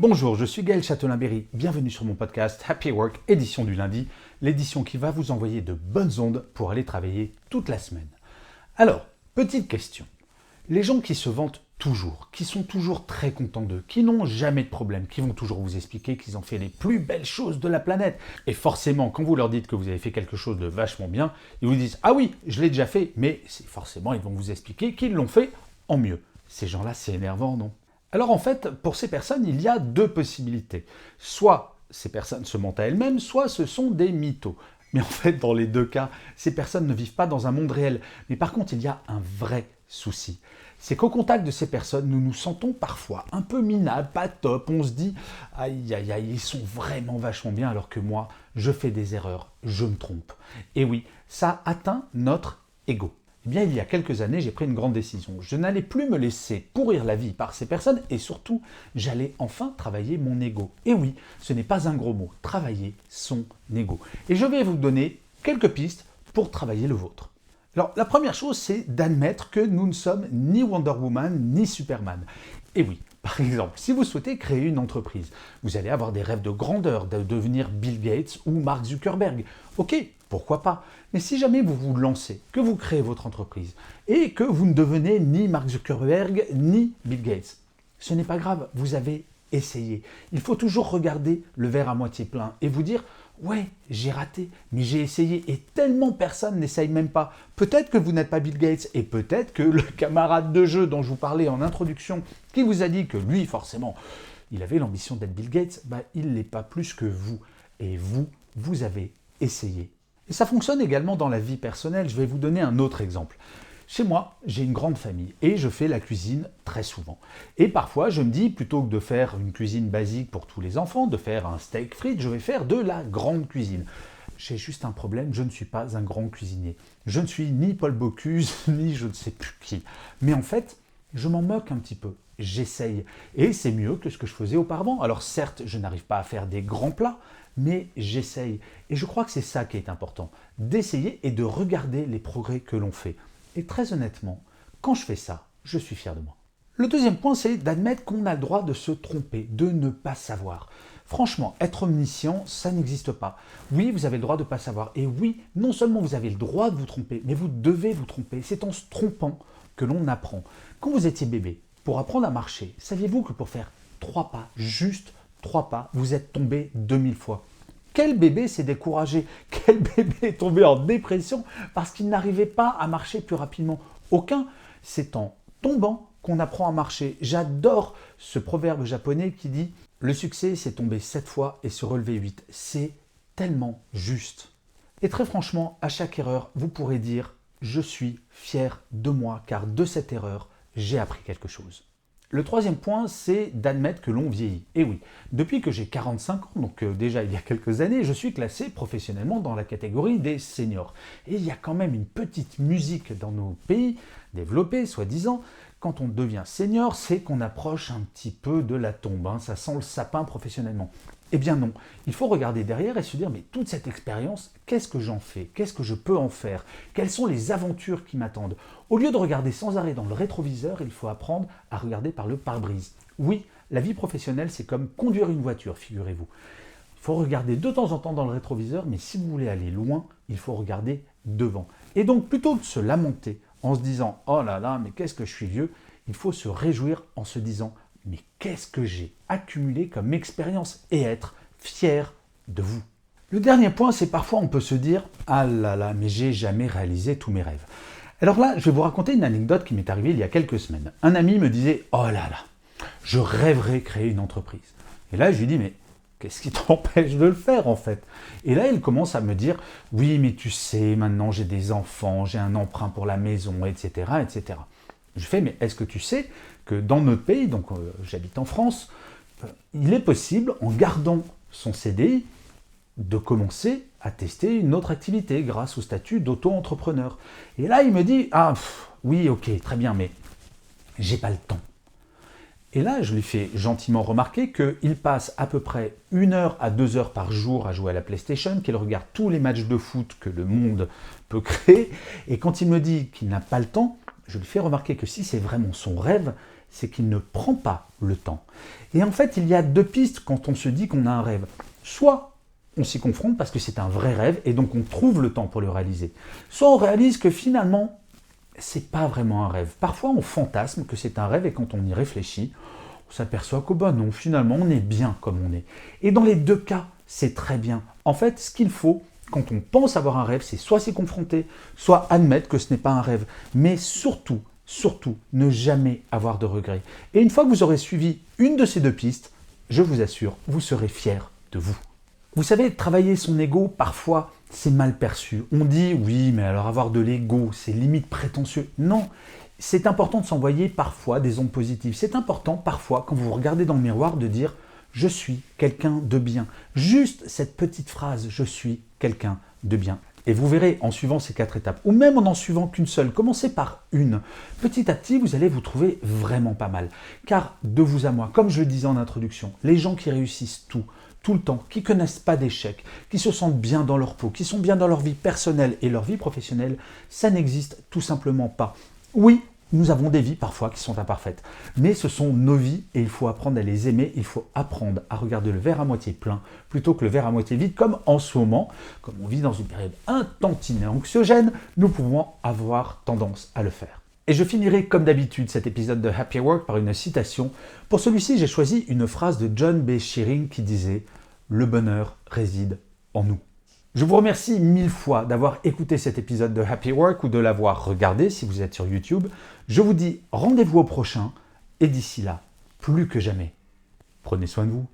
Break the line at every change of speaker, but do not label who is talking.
Bonjour, je suis Gaël Châtelain-Berry. Bienvenue sur mon podcast Happy Work, édition du lundi, l'édition qui va vous envoyer de bonnes ondes pour aller travailler toute la semaine. Alors, petite question. Les gens qui se vantent toujours, qui sont toujours très contents d'eux, qui n'ont jamais de problème, qui vont toujours vous expliquer qu'ils ont fait les plus belles choses de la planète. Et forcément, quand vous leur dites que vous avez fait quelque chose de vachement bien, ils vous disent « Ah oui, je l'ai déjà fait », mais forcément, ils vont vous expliquer qu'ils l'ont fait en mieux. Ces gens-là, c'est énervant, non ? Alors en fait, pour ces personnes, il y a deux possibilités. Soit ces personnes se mentent à elles-mêmes, soit ce sont des mythos. Mais en fait, dans les deux cas, ces personnes ne vivent pas dans un monde réel. Mais par contre, il y a un vrai souci. C'est qu'au contact de ces personnes, nous nous sentons parfois un peu minables, pas top. On se dit « Aïe, aïe, aïe, ils sont vraiment vachement bien alors que moi, je fais des erreurs, je me trompe. » Et oui, ça atteint notre ego. Eh bien, il y a quelques années, j'ai pris une grande décision. Je n'allais plus me laisser pourrir la vie par ces personnes et surtout, j'allais enfin travailler mon ego. Et oui, ce n'est pas un gros mot, travailler son ego. Et je vais vous donner quelques pistes pour travailler le vôtre. Alors, la première chose, c'est d'admettre que nous ne sommes ni Wonder Woman ni Superman. Et oui, par exemple, si vous souhaitez créer une entreprise, vous allez avoir des rêves de grandeur, de devenir Bill Gates ou Mark Zuckerberg. Ok, pourquoi pas? Mais si jamais vous vous lancez, que vous créez votre entreprise et que vous ne devenez ni Mark Zuckerberg ni Bill Gates, ce n'est pas grave, vous avez essayé. Il faut toujours regarder le verre à moitié plein et vous dire « Ouais, j'ai raté, mais j'ai essayé et tellement personne n'essaye même pas. Peut-être que vous n'êtes pas Bill Gates et peut-être que le camarade de jeu dont je vous parlais en introduction, qui vous a dit que lui, forcément, il avait l'ambition d'être Bill Gates, il ne l'est pas plus que vous. Et vous avez essayé. Et ça fonctionne également dans la vie personnelle. Je vais vous donner un autre exemple. Chez moi, j'ai une grande famille et je fais la cuisine très souvent. Et parfois, je me dis, plutôt que de faire une cuisine basique pour tous les enfants, de faire un steak frites, je vais faire de la grande cuisine. J'ai juste un problème, je ne suis pas un grand cuisinier. Je ne suis ni Paul Bocuse, ni je ne sais plus qui. Mais en fait, je m'en moque un petit peu. J'essaye. Et c'est mieux que ce que je faisais auparavant. Alors certes, je n'arrive pas à faire des grands plats, mais j'essaye. Et je crois que c'est ça qui est important. D'essayer et de regarder les progrès que l'on fait. Et très honnêtement, quand je fais ça, je suis fier de moi. Le deuxième point, c'est d'admettre qu'on a le droit de se tromper, de ne pas savoir. Franchement, être omniscient, ça n'existe pas. Oui, vous avez le droit de ne pas savoir. Et oui, non seulement vous avez le droit de vous tromper, mais vous devez vous tromper. C'est en se trompant que l'on apprend. Quand vous étiez bébé, pour apprendre à marcher, saviez-vous que pour faire 3 pas, juste 3 pas, vous êtes tombé 2000 fois? Quel bébé s'est découragé? Quel bébé est tombé en dépression parce qu'il n'arrivait pas à marcher plus rapidement? Aucun. C'est en tombant qu'on apprend à marcher. J'adore ce proverbe japonais qui dit « Le succès, c'est tomber 7 fois et se relever 8 ». C'est tellement juste. Et très franchement, à chaque erreur, vous pourrez dire « Je suis fier de moi car de cette erreur, j'ai appris quelque chose ». Le troisième point, c'est d'admettre que l'on vieillit. Et oui, depuis que j'ai 45 ans, donc déjà il y a quelques années, je suis classé professionnellement dans la catégorie des seniors. Et il y a quand même une petite musique dans nos pays développés, soi-disant. Quand on devient senior, c'est qu'on approche un petit peu de la tombe, ça sent le sapin professionnellement. Eh bien non, il faut regarder derrière et se dire, mais toute cette expérience, qu'est-ce que j'en fais? Qu'est-ce que je peux en faire? Quelles sont les aventures qui m'attendent? Au lieu de regarder sans arrêt dans le rétroviseur, il faut apprendre à regarder par le pare-brise. Oui, la vie professionnelle, c'est comme conduire une voiture, figurez-vous. Il faut regarder de temps en temps dans le rétroviseur, mais si vous voulez aller loin, il faut regarder devant. Et donc, plutôt que de se lamenter en se disant « Oh là là, mais qu'est-ce que je suis vieux », il faut se réjouir en se disant « Mais qu'est-ce que j'ai accumulé comme expérience » et être fier de vous. Le dernier point, c'est parfois on peut se dire « Ah là là, mais j'ai jamais réalisé tous mes rêves ». Alors là, je vais vous raconter une anecdote qui m'est arrivée il y a quelques semaines. Un ami me disait « Oh là là, je rêverais créer une entreprise ». Et là, je lui dis « Mais qu'est-ce qui t'empêche de le faire en fait ?» Et là, il commence à me dire « Oui, mais tu sais, maintenant j'ai des enfants, j'ai un emprunt pour la maison, etc. etc. » Je fais « Mais est-ce que tu sais que dans notre pays, donc j'habite en France, il est possible, en gardant son CDI, de commencer à tester une autre activité grâce au statut d'auto-entrepreneur. » Et là, il me dit « Ah, oui, ok, très bien, mais j'ai pas le temps. » Et là, je lui fais gentiment remarquer qu'il passe à peu près 1 heure à 2 heures par jour à jouer à la PlayStation, qu'il regarde tous les matchs de foot que le monde peut créer. Et quand il me dit qu'il n'a pas le temps, je lui fais remarquer que si c'est vraiment son rêve, c'est qu'il ne prend pas le temps. Et en fait, il y a deux pistes quand on se dit qu'on a un rêve. Soit on s'y confronte parce que c'est un vrai rêve et donc on trouve le temps pour le réaliser. Soit on réalise que finalement, c'est pas vraiment un rêve. Parfois, on fantasme que c'est un rêve et quand on y réfléchit, on s'aperçoit que non, finalement, on est bien comme on est. Et dans les deux cas, c'est très bien. En fait, ce qu'il faut, quand on pense avoir un rêve, c'est soit s'y confronter, soit admettre que ce n'est pas un rêve. Mais surtout, ne jamais avoir de regrets. Et une fois que vous aurez suivi une de ces deux pistes, je vous assure, vous serez fier de vous. Vous savez, travailler son ego, parfois, c'est mal perçu. On dit, oui, mais alors avoir de l'ego, c'est limite prétentieux. Non, c'est important de s'envoyer parfois des ondes positives. C'est important, parfois, quand vous vous regardez dans le miroir, de dire « je suis quelqu'un de bien ». Juste cette petite phrase « je suis quelqu'un de bien ». Et vous verrez, en suivant ces 4 étapes, ou même en n'en suivant qu'une seule, commencez par une. Petit à petit, vous allez vous trouver vraiment pas mal. Car de vous à moi, comme je le disais en introduction, les gens qui réussissent tout le temps, qui ne connaissent pas d'échecs, qui se sentent bien dans leur peau, qui sont bien dans leur vie personnelle et leur vie professionnelle, ça n'existe tout simplement pas. Oui, nous avons des vies parfois qui sont imparfaites, mais ce sont nos vies et il faut apprendre à les aimer, il faut apprendre à regarder le verre à moitié plein plutôt que le verre à moitié vide, comme en ce moment, comme on vit dans une période un tantinet anxiogène, nous pouvons avoir tendance à le faire. Et je finirai comme d'habitude cet épisode de Happy Work par une citation. Pour celui-ci, j'ai choisi une phrase de John B. Shearing qui disait « Le bonheur réside en nous ». Je vous remercie 1000 fois d'avoir écouté cet épisode de Happy Work ou de l'avoir regardé si vous êtes sur YouTube. Je vous dis rendez-vous au prochain et d'ici là, plus que jamais, prenez soin de vous.